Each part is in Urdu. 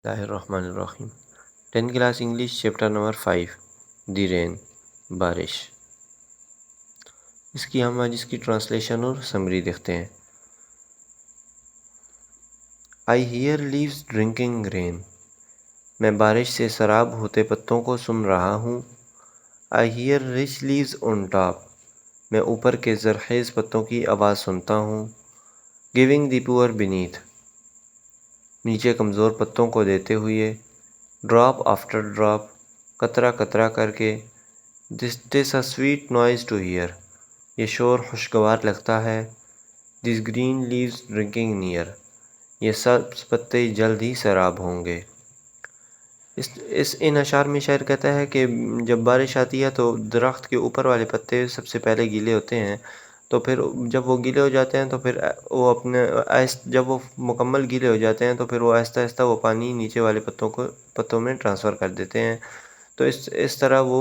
اللہ الرحمن الرحیم 10th class English chapter number 5 دی رین بارش۔ ہم آج اس کی ٹرانسلیشن اور سمری دیکھتے ہیں۔ آئی ہیئر لیوز ڈرنکنگ رین، میں بارش سے سراب ہوتے پتوں کو سن رہا ہوں۔ I hear rich leaves on top, میں اوپر کے زرخیز پتوں کی آواز سنتا ہوں۔ گیونگ دی پور بینیتھ، نیچے کمزور پتوں کو دیتے ہوئے۔ ڈراپ آفٹر ڈراپ، قطرہ قطرہ کر کے۔ This a sweet noise to hear, یہ شور خوشگوار لگتا ہے۔ This green leaves drinking near, یہ سبز پتے جلد ہی سیراب ہوں گے۔ ان اشعار میں شاعر کہتا ہے کہ جب بارش آتی ہے تو درخت کے اوپر والے پتے سب سے پہلے گیلے ہوتے ہیں، تو پھر جب وہ گیلے ہو جاتے ہیں تو پھر وہ جب وہ مکمل گیلے ہو جاتے ہیں تو پھر وہ آہستہ آہستہ وہ پانی نیچے والے پتوں میں ٹرانسفر کر دیتے ہیں۔ تو اس طرح وہ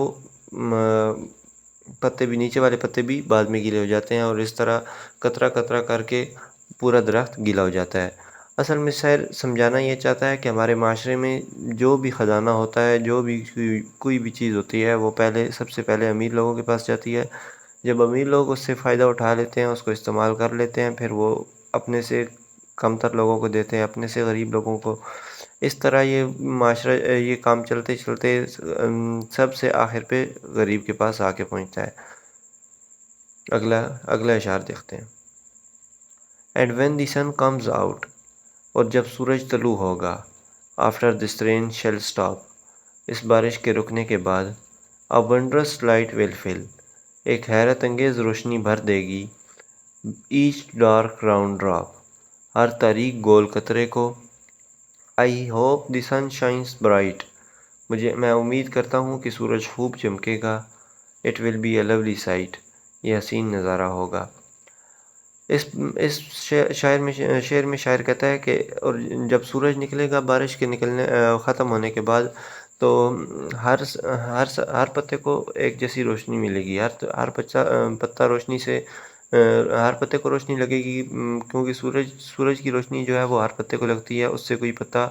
پتے بھی، نیچے والے پتے بھی بعد میں گیلے ہو جاتے ہیں، اور اس طرح قطرہ قطرہ کر کے پورا درخت گیلا ہو جاتا ہے۔ اصل میں شاعر سمجھانا یہ چاہتا ہے کہ ہمارے معاشرے میں جو بھی خزانہ ہوتا ہے، جو بھی کوئی بھی چیز ہوتی ہے، وہ سب سے پہلے امیر لوگوں کے پاس جاتی ہے۔ جب امیر لوگ اس سے فائدہ اٹھا لیتے ہیں، اس کو استعمال کر لیتے ہیں، پھر وہ اپنے سے کم تر لوگوں کو دیتے ہیں، اپنے سے غریب لوگوں کو۔ اس طرح یہ معاشرہ، یہ کام چلتے چلتے سب سے آخر پہ غریب کے پاس آ کے پہنچتا ہے۔ اگلا اشعار دیکھتے ہیں۔ And when the sun comes out, اور جب سورج طلوع ہوگا۔ After this rain shall stop, اس بارش کے رکنے کے بعد۔ اے ونڈرس لائٹ ول فل، ایک حیرت انگیز روشنی بھر دے گی۔ ایچ ڈارک راؤنڈ ڈراپ، ہر تاریک گول قطرے کو۔ I hope the sun shines bright, میں امید کرتا ہوں کہ سورج خوب چمکے گا۔ It will be a lovely sight, یہ حسین نظارہ ہوگا۔ اس شعر میں شاعر کہتا ہے کہ اور جب سورج نکلے گا بارش کے ختم ہونے کے بعد، تو ہر پتے کو ایک جیسی روشنی ملے گی۔ ہر پتہ روشنی سے، ہر پتے کو روشنی لگے گی، کیونکہ سورج کی روشنی جو ہے وہ ہر پتے کو لگتی ہے، اس سے کوئی پتہ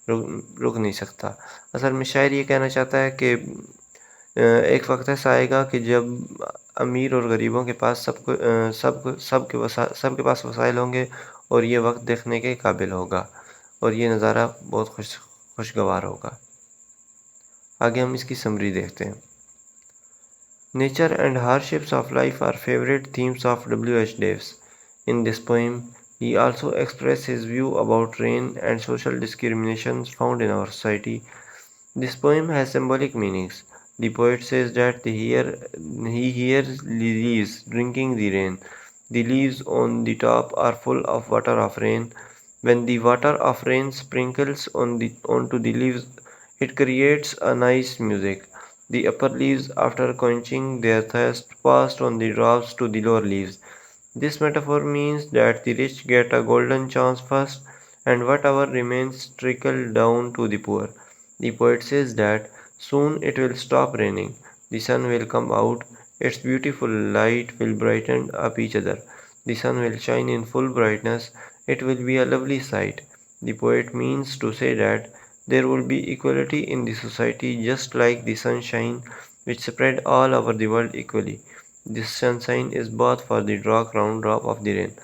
رک نہیں سکتا۔ اصل میں شاعر یہ کہنا چاہتا ہے کہ ایک وقت ایسا آئے گا کہ جب امیر اور غریبوں کے پاس سب کے پاس وسائل ہوں گے، اور یہ وقت دیکھنے کے قابل ہوگا، اور یہ نظارہ بہت خوشگوار ہوگا۔ آگے ہم اس کی سمری دیکھتے ہیں۔ Nature and hardships of life are favourite themes of W.H. Davis. In this poem, he also expresses his view about rain and social discriminations found in our society. This poem has symbolic meanings. The poet says that he hears leaves drinking the rain. The leaves on the top are full of water of rain. When the water of rain sprinkles onto the leaves, it creates a nice music. The upper leaves, after quenching their thirst, passed on the drops to the lower leaves. This metaphor means that the rich get a golden chance first, and whatever remains trickle down to the poor. The poet says that soon it will stop raining. The sun will come out. Its beautiful light will brighten up each other. The sun will shine in full brightness. It will be a lovely sight. The poet means to say that there will be equality in the society, just like the sunshine, which spread all over the world equally. This sunshine is both for the dark round drop of the rain.